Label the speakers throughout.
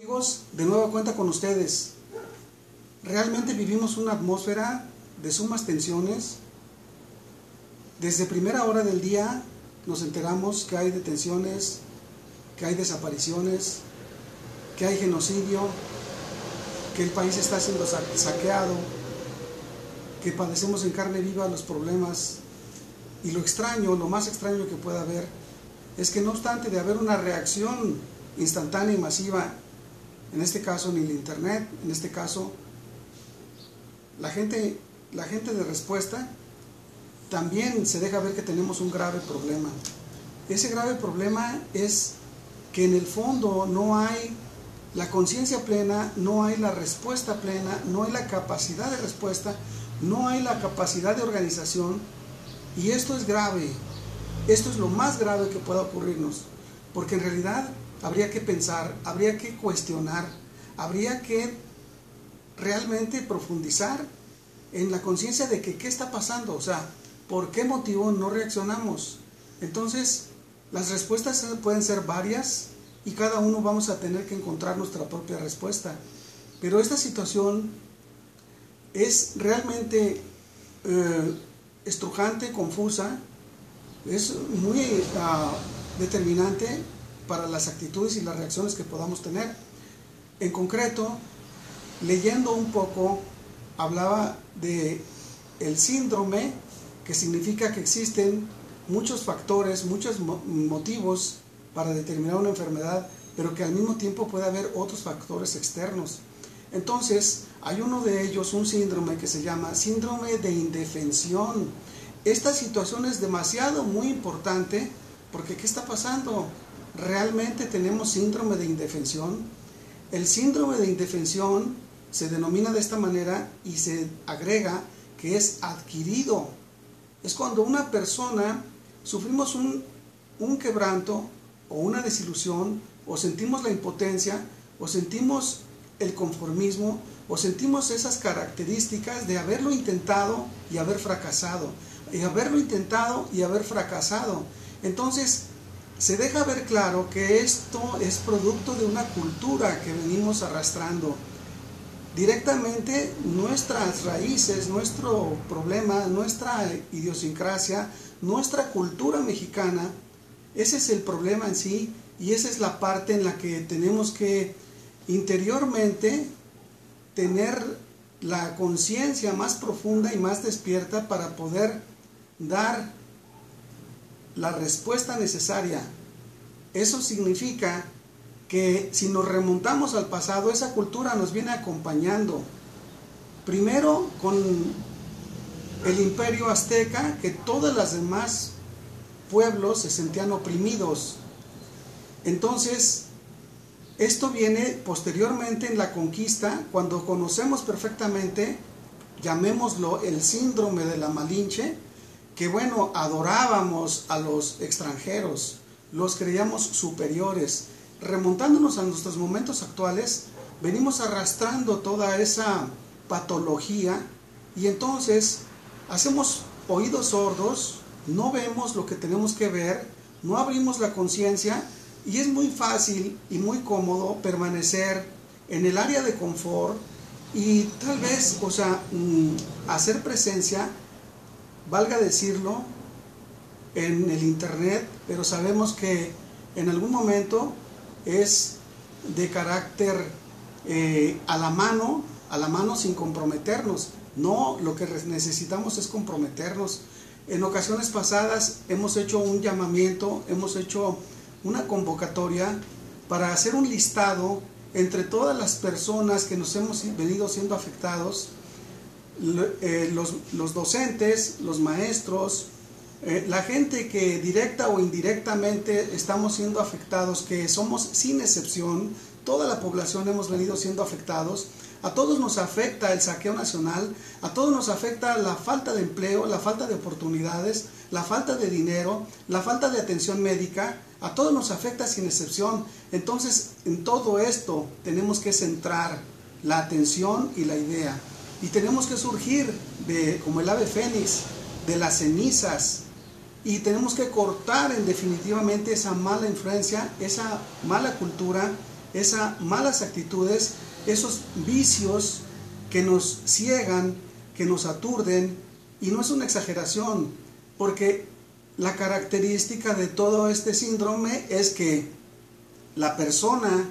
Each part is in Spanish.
Speaker 1: Amigos, de nueva cuenta con ustedes. Realmente vivimos una atmósfera de sumas tensiones. Desde primera hora del día nos enteramos que hay detenciones, que hay desapariciones, que hay genocidio, que el país está siendo saqueado, que padecemos en carne viva los problemas. Y lo extraño, lo más extraño que pueda haber, es que no obstante de haber una reacción instantánea y masiva, en este caso en el internet, en este caso la gente de respuesta, también se deja ver que tenemos un grave problema. Ese grave problema es que en el fondo no hay la conciencia plena, no hay la respuesta plena, no hay la capacidad de respuesta, no hay la capacidad de organización, y esto es grave. Esto es lo más grave que pueda ocurrirnos, porque en realidad habría que pensar, habría que cuestionar, habría que realmente profundizar en la conciencia de que qué está pasando, o sea, por qué motivo no reaccionamos. Entonces, las respuestas pueden ser varias y cada uno vamos a tener que encontrar nuestra propia respuesta. Pero esta situación es realmente estrujante, confusa, es muy determinante para las actitudes y las reacciones que podamos tener. En concreto, leyendo un poco, hablaba de el síndrome, que significa que existen muchos factores, muchos motivos para determinar una enfermedad, pero que al mismo tiempo puede haber otros factores externos. Entonces, hay uno de ellos, un síndrome que se llama síndrome de indefensión. Esta situación es demasiado muy importante, porque ¿qué está pasando? ¿Realmente tenemos síndrome de indefensión? El síndrome de indefensión se denomina de esta manera y se agrega que es adquirido. Es cuando una persona sufrimos un quebranto o una desilusión, o sentimos la impotencia, o sentimos el conformismo, o sentimos esas características de haberlo intentado y haber fracasado, y haberlo intentado y haber fracasado. Entonces, se deja ver claro que esto es producto de una cultura que venimos arrastrando. Directamente nuestras raíces, nuestro problema, nuestra idiosincrasia, nuestra cultura mexicana, ese es el problema en sí, y esa es la parte en la que tenemos que interiormente tener la conciencia más profunda y más despierta para poder dar la respuesta necesaria. Eso significa que si nos remontamos al pasado, esa cultura nos viene acompañando. Primero con el imperio azteca, que todos los demás pueblos se sentían oprimidos. Entonces, esto viene posteriormente en la conquista, cuando conocemos perfectamente, llamémoslo el síndrome de la Malinche, que bueno, adorábamos a los extranjeros, los creíamos superiores. Remontándonos a nuestros momentos actuales, venimos arrastrando toda esa patología y entonces hacemos oídos sordos, no vemos lo que tenemos que ver, no abrimos la conciencia y es muy fácil y muy cómodo permanecer en el área de confort y tal vez, hacer presencia, valga decirlo, en el internet, pero sabemos que en algún momento es de carácter a la mano sin comprometernos. No, lo que necesitamos es comprometernos. En ocasiones pasadas hemos hecho un llamamiento, hemos hecho una convocatoria para hacer un listado entre todas las personas que nos hemos venido siendo afectados, los docentes, los maestros, la gente que directa o indirectamente estamos siendo afectados, que somos sin excepción, toda la población hemos venido siendo afectados. A todos nos afecta el saqueo nacional, a todos nos afecta la falta de empleo, la falta de oportunidades, la falta de dinero, la falta de atención médica, a todos nos afecta sin excepción. Entonces, en todo esto tenemos que centrar la atención y la idea. Y tenemos que surgir como el ave fénix, de las cenizas, y tenemos que cortar definitivamente esa mala influencia, esa mala cultura, esas malas actitudes, esos vicios que nos ciegan, que nos aturden, y no es una exageración, porque la característica de todo este síndrome es que la persona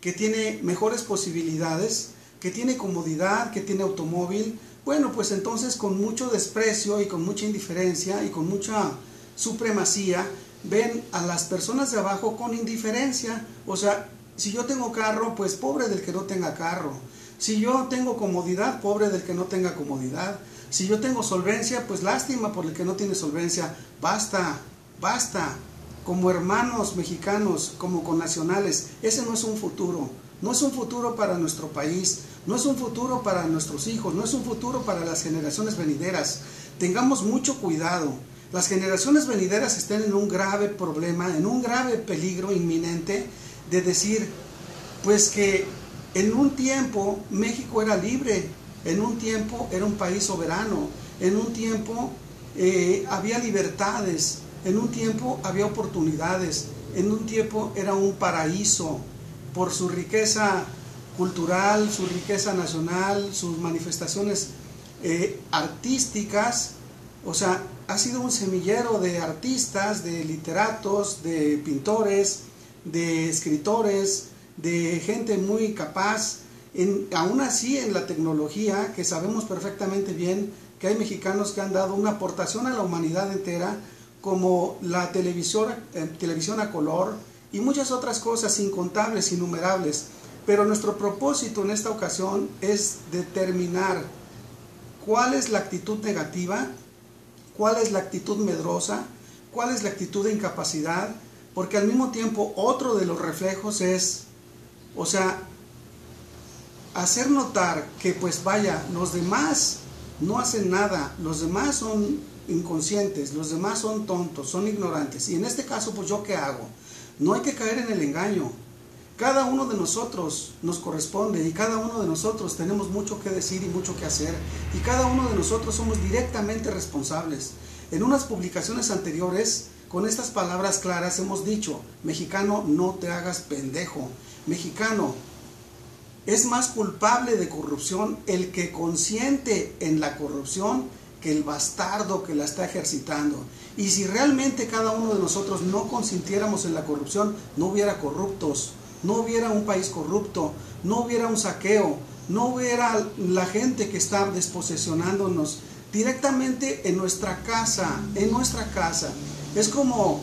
Speaker 1: que tiene mejores posibilidades, que tiene comodidad, que tiene automóvil, bueno, pues entonces con mucho desprecio y con mucha indiferencia y con mucha supremacía, ven a las personas de abajo con indiferencia. O sea, si yo tengo carro, pues pobre del que no tenga carro. Si yo tengo comodidad, pobre del que no tenga comodidad. Si yo tengo solvencia, pues lástima por el que no tiene solvencia. Basta, basta. Como hermanos mexicanos, como connacionales, ese no es un futuro. No es un futuro para nuestro país, no es un futuro para nuestros hijos, no es un futuro para las generaciones venideras. Tengamos mucho cuidado. Las generaciones venideras están en un grave problema, en un grave peligro inminente de decir, pues que en un tiempo México era libre, en un tiempo era un país soberano, en un tiempo había libertades, en un tiempo había oportunidades, en un tiempo era un paraíso por su riqueza cultural, su riqueza nacional, sus manifestaciones artísticas. O sea, ha sido un semillero de artistas, de literatos, de pintores, de escritores, de gente muy capaz. Aún así, en la tecnología, que sabemos perfectamente bien que hay mexicanos que han dado una aportación a la humanidad entera, como la televisión a color y muchas otras cosas incontables, innumerables. Pero nuestro propósito en esta ocasión es determinar cuál es la actitud negativa, cuál es la actitud medrosa, cuál es la actitud de incapacidad, porque al mismo tiempo otro de los reflejos es, o sea, hacer notar que pues vaya, los demás no hacen nada, los demás son inconscientes, los demás son tontos, son ignorantes, y en este caso pues yo qué hago. No hay que caer en el engaño. Cada uno de nosotros nos corresponde y cada uno de nosotros tenemos mucho que decir y mucho que hacer, y cada uno de nosotros somos directamente responsables. En unas publicaciones anteriores, con estas palabras claras hemos dicho: mexicano, no te hagas pendejo. Mexicano, es más culpable de corrupción el que consiente en la corrupción que el bastardo que la está ejercitando. Y si realmente cada uno de nosotros no consintiéramos en la corrupción, no hubiera corruptos, no hubiera un país corrupto, no hubiera un saqueo, no hubiera la gente que está desposesionándonos directamente en nuestra casa, en nuestra casa. Es como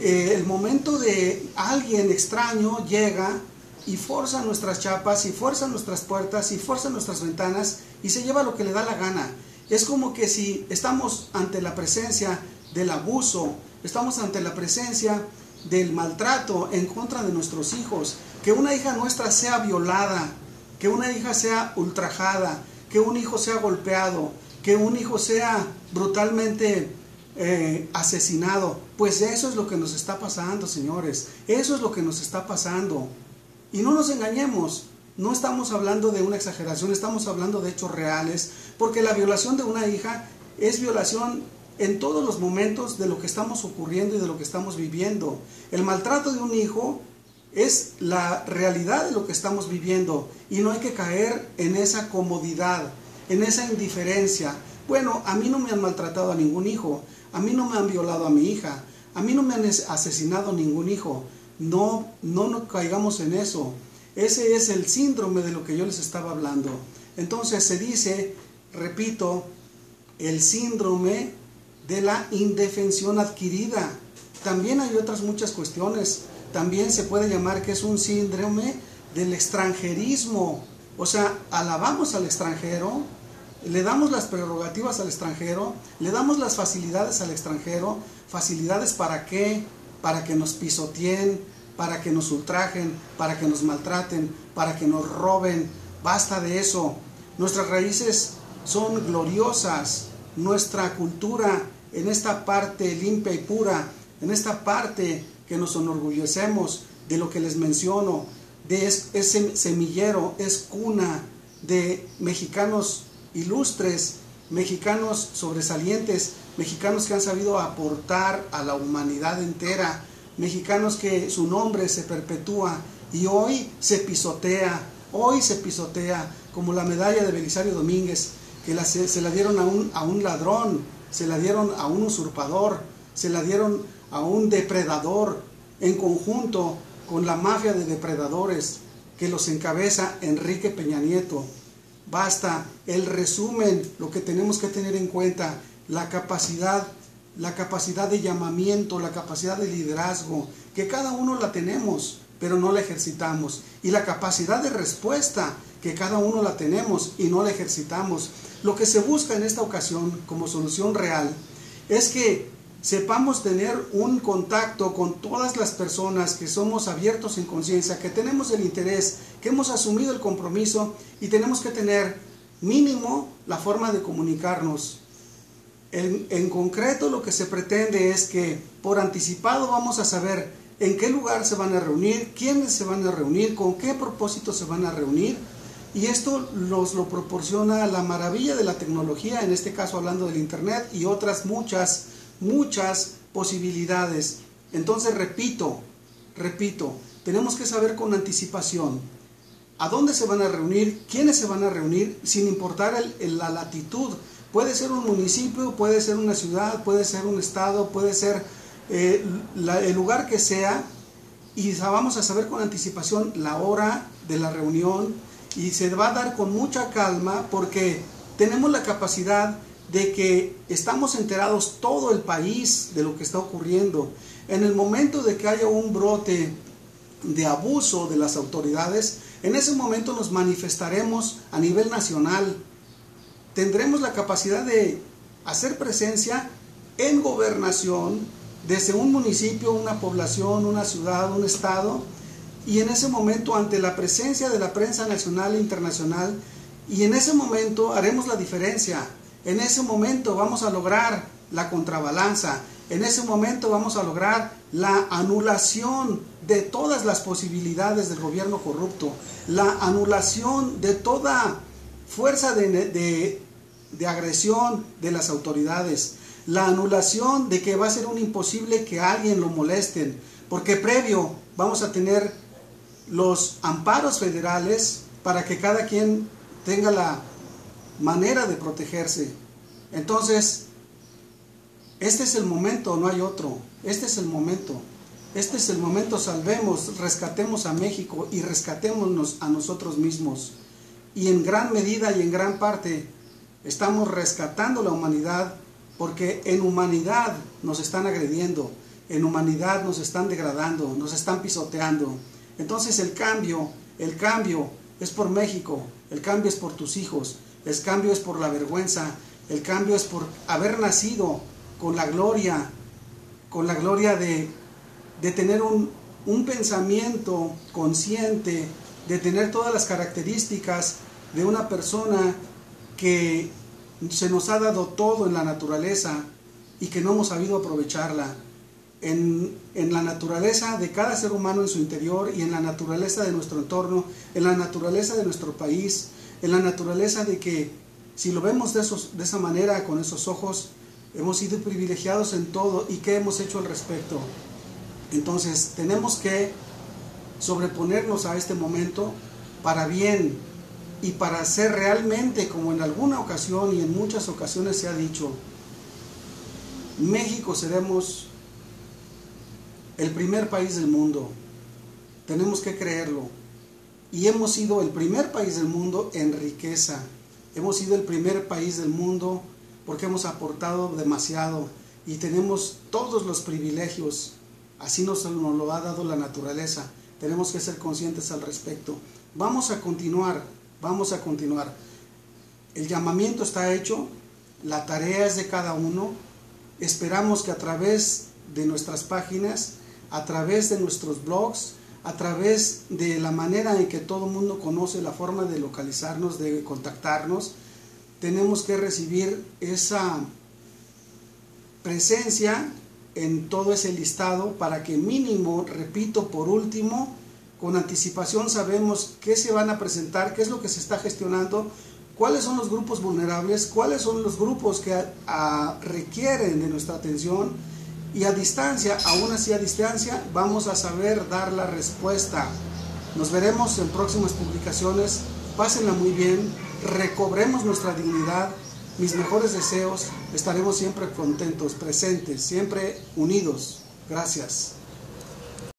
Speaker 1: el momento de alguien extraño llega y forza nuestras chapas, y forza nuestras puertas, y forza nuestras ventanas, y se lleva lo que le da la gana. Es como que si estamos ante la presencia del abuso, estamos ante la presencia del maltrato en contra de nuestros hijos, que una hija nuestra sea violada, que una hija sea ultrajada, que un hijo sea golpeado, que un hijo sea brutalmente asesinado. Pues eso es lo que nos está pasando, señores, eso es lo que nos está pasando. Y no nos engañemos, no estamos hablando de una exageración, estamos hablando de hechos reales, porque la violación de una hija es violación en todos los momentos de lo que estamos ocurriendo y de lo que estamos viviendo. El maltrato de un hijo es la realidad de lo que estamos viviendo, y no hay que caer en esa comodidad, en esa indiferencia. Bueno, a mí no me han maltratado a ningún hijo, a mí no me han violado a mi hija, a mí no me han asesinado a ningún hijo. No caigamos en eso. Ese es el síndrome de lo que yo les estaba hablando. Entonces se dice, repito, el síndrome de la indefensión adquirida. También hay otras muchas cuestiones. También se puede llamar que es un síndrome del extranjerismo. O sea, alabamos al extranjero, le damos las prerrogativas al extranjero, le damos las facilidades al extranjero. ¿Facilidades para qué? Para que nos pisoteen, para que nos ultrajen, para que nos maltraten, para que nos roben. Basta de eso. Nuestras raíces son gloriosas. Nuestra cultura, en esta parte limpia y pura, en esta parte que nos enorgullecemos de lo que les menciono, de ese semillero, es cuna de mexicanos ilustres, mexicanos sobresalientes, mexicanos que han sabido aportar a la humanidad entera, mexicanos que su nombre se perpetúa y hoy se pisotea, como la medalla de Belisario Domínguez, que se la dieron a un ladrón, se la dieron a un usurpador, se la dieron a un depredador, en conjunto con la mafia de depredadores que los encabeza Enrique Peña Nieto. Basta el resumen, lo que tenemos que tener en cuenta, la capacidad de llamamiento, la capacidad de liderazgo, que cada uno la tenemos, pero no la ejercitamos, y la capacidad de respuesta, que cada uno la tenemos y no la ejercitamos. Lo que se busca en esta ocasión como solución real es que sepamos tener un contacto con todas las personas que somos abiertos en conciencia, que tenemos el interés, que hemos asumido el compromiso, y tenemos que tener mínimo la forma de comunicarnos. En concreto, lo que se pretende es que por anticipado vamos a saber en qué lugar se van a reunir, quiénes se van a reunir, con qué propósito se van a reunir, y esto nos lo proporciona la maravilla de la tecnología, en este caso hablando del internet y otras muchas posibilidades. Entonces repito, tenemos que saber con anticipación a dónde se van a reunir, quiénes se van a reunir, sin importar la latitud. Puede ser un municipio, puede ser una ciudad, puede ser un estado, puede ser el lugar que sea, y vamos a saber con anticipación la hora de la reunión, y se va a dar con mucha calma, porque tenemos la capacidad de que estamos enterados todo el país de lo que está ocurriendo. En el momento de que haya un brote de abuso de las autoridades, en ese momento nos manifestaremos a nivel nacional. Tendremos la capacidad de hacer presencia en gobernación, desde un municipio, una población, una ciudad, un estado, y en ese momento, ante la presencia de la prensa nacional e internacional, y en ese momento haremos la diferencia. En ese momento vamos a lograr la contrabalanza, en ese momento vamos a lograr la anulación de todas las posibilidades del gobierno corrupto, la anulación de toda fuerza de agresión de las autoridades, la anulación de que va a ser un imposible que a alguien lo molesten, porque previo vamos a tener los amparos federales para que cada quien tenga la manera de protegerse. Entonces, este es el momento, no hay otro. Este es el momento, salvemos, rescatemos a México y rescatémonos a nosotros mismos. Y en gran medida y en gran parte estamos rescatando la humanidad, porque en humanidad nos están agrediendo, en humanidad nos están degradando, nos están pisoteando. Entonces el cambio es por México, el cambio es por tus hijos, el cambio es por la vergüenza, el cambio es por haber nacido con la gloria de tener un pensamiento consciente, de tener todas las características de una persona que se nos ha dado todo en la naturaleza y que no hemos sabido aprovecharla. En la naturaleza de cada ser humano en su interior, y en la naturaleza de nuestro entorno, en la naturaleza de nuestro país, en la naturaleza de que, si lo vemos de esa manera, con esos ojos, hemos sido privilegiados en todo. ¿Y qué hemos hecho al respecto? Entonces tenemos que sobreponernos a este momento para bien, y para ser realmente, como en alguna ocasión y en muchas ocasiones se ha dicho, México seremos el primer país del mundo. Tenemos que creerlo. Y hemos sido el primer país del mundo en riqueza. Hemos sido el primer país del mundo porque hemos aportado demasiado y tenemos todos los privilegios. Así nos lo ha dado la naturaleza. Tenemos que ser conscientes al respecto. Vamos a continuar. El llamamiento está hecho, la tarea es de cada uno. Esperamos que a través de nuestras páginas, a través de nuestros blogs, a través de la manera en que todo el mundo conoce la forma de localizarnos, de contactarnos, tenemos que recibir esa presencia en todo ese listado para que mínimo, repito, por último, con anticipación sabemos qué se van a presentar, qué es lo que se está gestionando, cuáles son los grupos vulnerables, cuáles son los grupos que requieren de nuestra atención, y a distancia, aún así a distancia, vamos a saber dar la respuesta Nos veremos en próximas publicaciones. Pásenla muy bien, recobremos nuestra dignidad. Mis mejores deseos. Estaremos siempre contentos, presentes, siempre unidos. Gracias.